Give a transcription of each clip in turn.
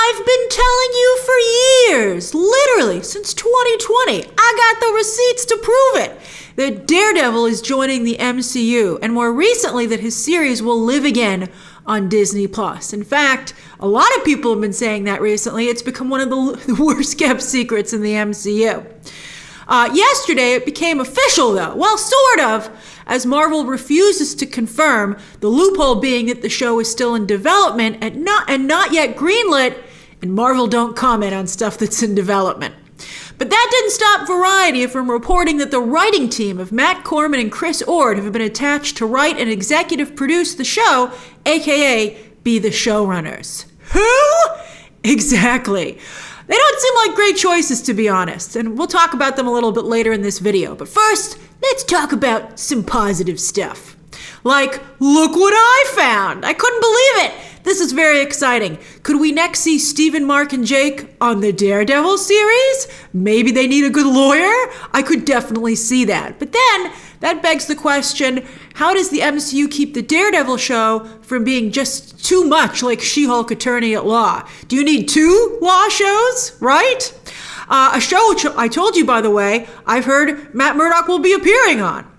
I've been telling you for years, literally since 2020. I got the receipts to prove it. That Daredevil is joining the MCU, and more recently that his series will live again on Disney Plus. In fact, a lot of people have been saying that recently. It's become one of the worst kept secrets in the MCU. Yesterday, it became official, though. Well, sort of, as Marvel refuses to confirm, the loophole being that the show is still in development and not yet greenlit, and Marvel don't comment on stuff that's in development. But that didn't stop Variety from reporting that the writing team of Matt Corman and Chris Ord have been attached to write and executive produce the show, aka be the showrunners. Who? Exactly. They don't seem like great choices, to be honest, and we'll talk about them a little bit later in this video. But first, let's talk about some positive stuff. Like, look what I found! I couldn't believe it! This is very exciting. Could we next see Stephen, Mark, and Jake on the Daredevil series? Maybe they need a good lawyer? I could definitely see that. But then, that begs the question, how does the MCU keep the Daredevil show from being just too much like She-Hulk Attorney at Law? Do you need 2 law shows, right? A show which I told you, by the way, I've heard Matt Murdock will be appearing on.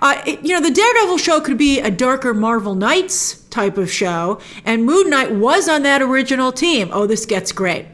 The Daredevil show could be a darker Marvel Knights type of show, and Moon Knight was on that original team. Oh, this gets great.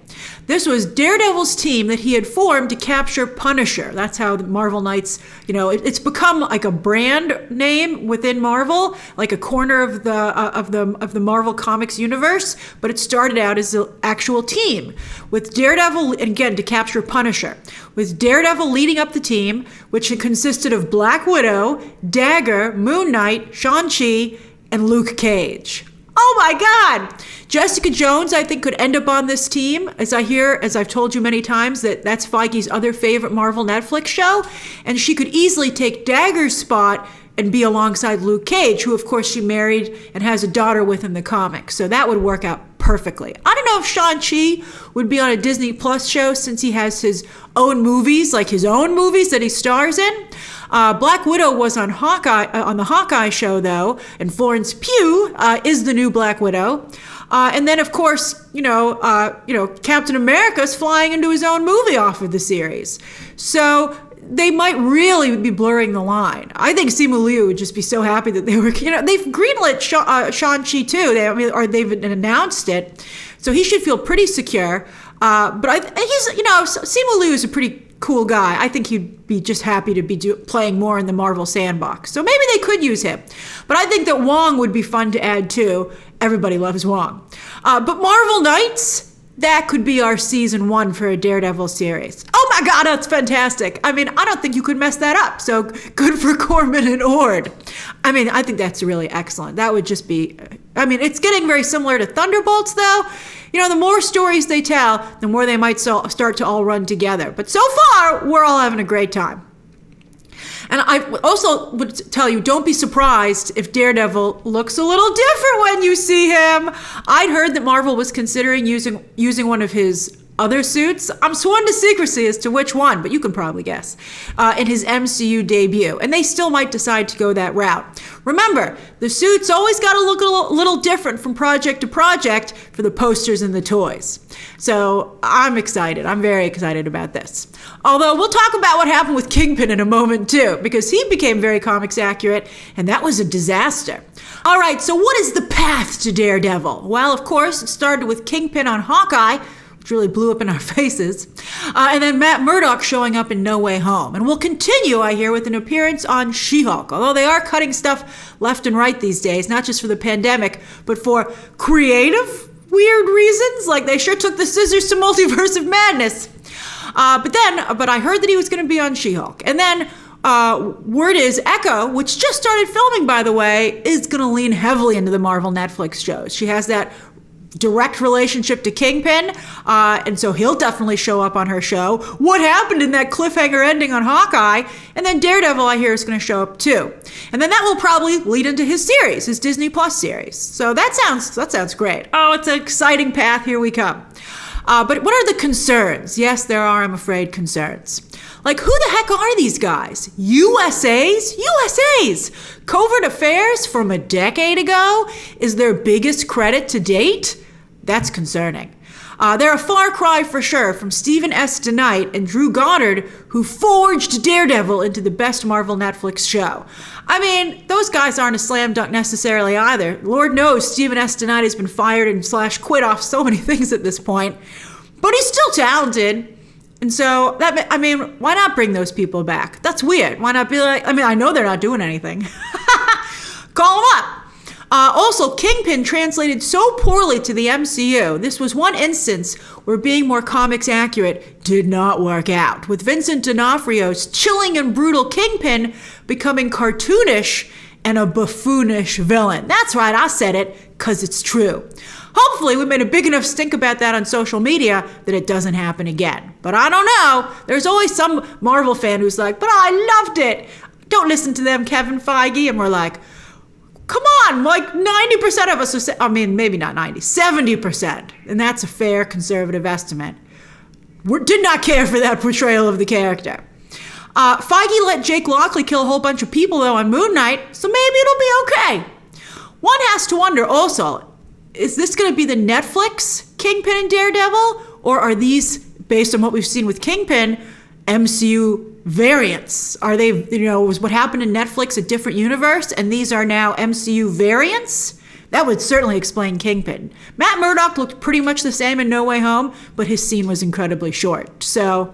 This was Daredevil's team that he had formed to capture Punisher. That's how the Marvel Knights, it's become like a brand name within Marvel, like a corner of the Marvel Comics universe, but it started out as an actual team with Daredevil, again, to capture Punisher, with Daredevil leading up the team, which consisted of Black Widow, Dagger, Moon Knight, Shang Chi, and Luke Cage. Oh my God! Jessica Jones, I think, could end up on this team. As I've told you many times, that's Feige's other favorite Marvel Netflix show. And she could easily take Dagger's spot and be alongside Luke Cage, who, of course, she married and has a daughter with in the comics. So that would work out perfectly. I don't know if Shang-Chi would be on a Disney Plus show since he has his own movies, like his own movies that he stars in. Black Widow was on Hawkeye, on the Hawkeye show, though, and Florence Pugh is the new Black Widow. And then, of course, Captain America's flying into his own movie off of the series. So they might really be blurring the line. I think Simu Liu would just be so happy that they were, they've greenlit Shang-Chi too. They've announced it. So he should feel pretty secure. But Simu Liu is a pretty cool guy. I think he'd be just happy to be playing more in the Marvel sandbox. So maybe they could use him. But I think that Wong would be fun to add too. Everybody loves Wong. But Marvel Knights, that could be our season 1 for a Daredevil series. Oh my God, that's fantastic. I don't think you could mess that up. So good for Corman and Ord. I think that's really excellent. That would just be, it's getting very similar to Thunderbolts though. The more stories they tell, the more they might start to all run together. But so far, we're all having a great time. And I also would tell you, don't be surprised if Daredevil looks a little different when you see him. I'd heard that Marvel was considering using one of his other suits. I'm sworn to secrecy as to which one, but you can probably guess, in his MCU debut. And they still might decide to go that route. Remember, the suits always got to look a little different from project to project for the posters and the toys. So I'm excited. I'm very excited about this. Although we'll talk about what happened with Kingpin in a moment too, because he became very comics accurate, and that was a disaster. All right, so what is the path to Daredevil? Well, of course, it started with Kingpin on Hawkeye, which really blew up in our faces, and then Matt Murdock showing up in No Way Home. And we'll continue, I hear, with an appearance on She-Hulk, although they are cutting stuff left and right these days, not just for the pandemic, but for creative, weird reasons, like they sure took the scissors to Multiverse of Madness. But I heard that he was going to be on She-Hulk. And then word is Echo, which just started filming, by the way, is going to lean heavily into the Marvel Netflix shows. She has that direct relationship to Kingpin, and so he'll definitely show up on her show. What happened in that cliffhanger ending on Hawkeye? And then Daredevil, I hear, is going to show up too. And then that will probably lead into his series, his Disney Plus series. So that sounds great. Oh, it's an exciting path. Here we come. But what are the concerns? Yes, there are, I'm afraid, concerns. Like, who the heck are these guys? USAs? Covert affairs from a decade ago is their biggest credit to date? That's concerning. They're a far cry for sure from Stephen S. DeKnight and Drew Goddard, who forged Daredevil into the best Marvel Netflix show. I mean, those guys aren't a slam dunk necessarily either. Lord knows Stephen S. DeKnight has been fired and / quit off so many things at this point. But he's still talented. And so, why not bring those people back? That's weird. Why not be like, I know they're not doing anything. Call them up. Also, Kingpin translated so poorly to the MCU. This was one instance where being more comics accurate did not work out, with Vincent D'Onofrio's chilling and brutal Kingpin becoming cartoonish and a buffoonish villain. That's right, I said it, because it's true. Hopefully, we made a big enough stink about that on social media that it doesn't happen again. But I don't know. There's always some Marvel fan who's like, but I loved it. Don't listen to them, Kevin Feige. And we're like, come on, like 90% of us are saying, maybe not 90, 70%. And that's a fair conservative estimate. Did not care for that portrayal of the character. Feige let Jake Lockley kill a whole bunch of people, though, on Moon Knight, so maybe it'll be okay. One has to wonder also, is this going to be the Netflix Kingpin and Daredevil? Or are these, based on what we've seen with Kingpin, MCU variants? Are they, was what happened in Netflix a different universe and these are now MCU variants? That would certainly explain Kingpin. Matt Murdock looked pretty much the same in No Way Home, but his scene was incredibly short. So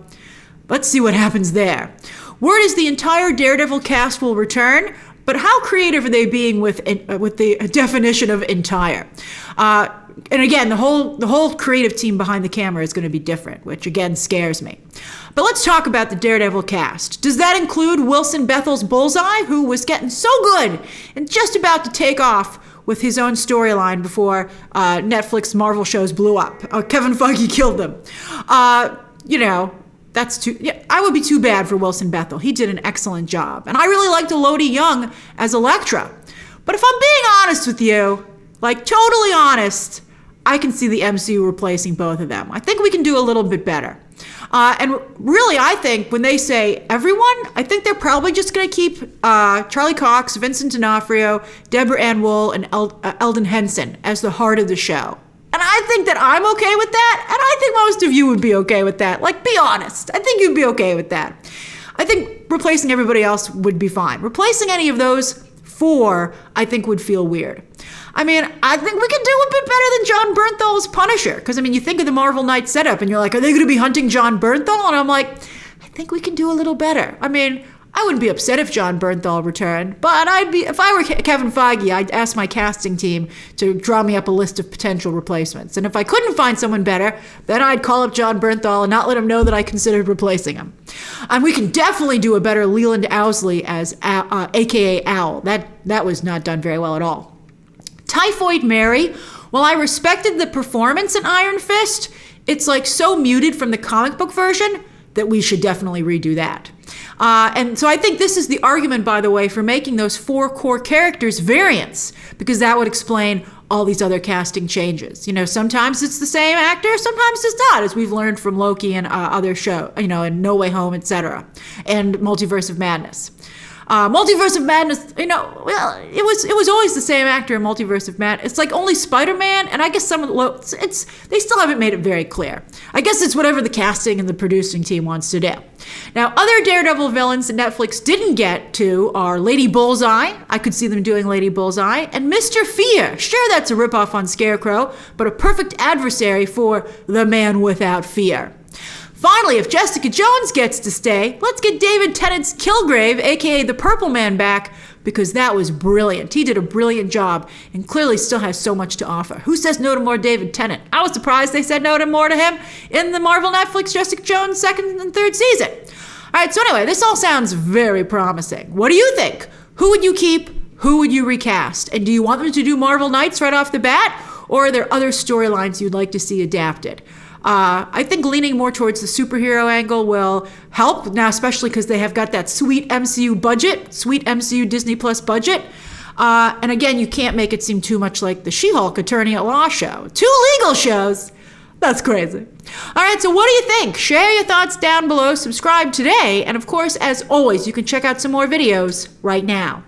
let's see what happens there. Word is the entire Daredevil cast will return, but how creative are they being with the definition of entire? And again, the whole creative team behind the camera is going to be different, which again scares me. But let's talk about the Daredevil cast. Does that include Wilson Bethel's Bullseye, who was getting so good and just about to take off with his own storyline before Netflix Marvel shows blew up? Kevin Feige killed them. That's too. Yeah, I would be too bad for Wilson Bethel. He did an excellent job. And I really liked Elodie Young as Elektra. But if I'm being honest with you, like totally honest, I can see the MCU replacing both of them. I think we can do a little bit better. And really, I think when they say everyone, I think they're probably just going to keep Charlie Cox, Vincent D'Onofrio, Deborah Ann Wool, and Eldon Henson as the heart of the show. And I think that I'm okay with that, and I think most of you would be okay with that. Like, be honest. I think you'd be okay with that. I think replacing everybody else would be fine. Replacing any of those four, I think, would feel weird. I think we can do a bit better than John Bernthal's Punisher. Because, you think of the Marvel Knight setup, and you're like, are they going to be hunting John Bernthal? And I'm like, I think we can do a little better. I wouldn't be upset if John Bernthal returned, but if I were Kevin Feige, I'd ask my casting team to draw me up a list of potential replacements. And if I couldn't find someone better, then I'd call up John Bernthal and not let him know that I considered replacing him. And we can definitely do a better Leland Owsley as AKA Owl. That was not done very well at all. Typhoid Mary, while I respected the performance in Iron Fist, it's like so muted from the comic book version that we should definitely redo that. And so I think this is the argument, by the way, for making those four core characters variants, because that would explain all these other casting changes. Sometimes it's the same actor, sometimes it's not, as we've learned from Loki and other shows, and No Way Home, etc., and Multiverse of Madness. Multiverse of Madness, it was always the same actor in Multiverse of Madness. It's like only Spider-Man, and I guess they still haven't made it very clear. I guess it's whatever the casting and the producing team wants to do. Now, other Daredevil villains that Netflix didn't get to are Lady Bullseye. I could see them doing Lady Bullseye, and Mr. Fear. Sure, that's a ripoff on Scarecrow, but a perfect adversary for the Man Without Fear. Finally, if Jessica Jones gets to stay, let's get David Tennant's Kilgrave, aka the Purple Man, back, because that was brilliant. He did a brilliant job and clearly still has so much to offer. Who says no to more David Tennant? I was surprised they said no to more to him in the Marvel Netflix Jessica Jones second and third season. All right, so anyway, this all sounds very promising. What do you think? Who would you keep? Who would you recast? And do you want them to do Marvel Knights right off the bat? Or are there other storylines you'd like to see adapted? I think leaning more towards the superhero angle will help now, especially because they have got that sweet MCU Disney Plus budget. And again, you can't make it seem too much like the She-Hulk Attorney at Law show. 2 legal shows. That's crazy. All right, so what do you think? Share your thoughts down below. Subscribe today. And of course, as always, you can check out some more videos right now.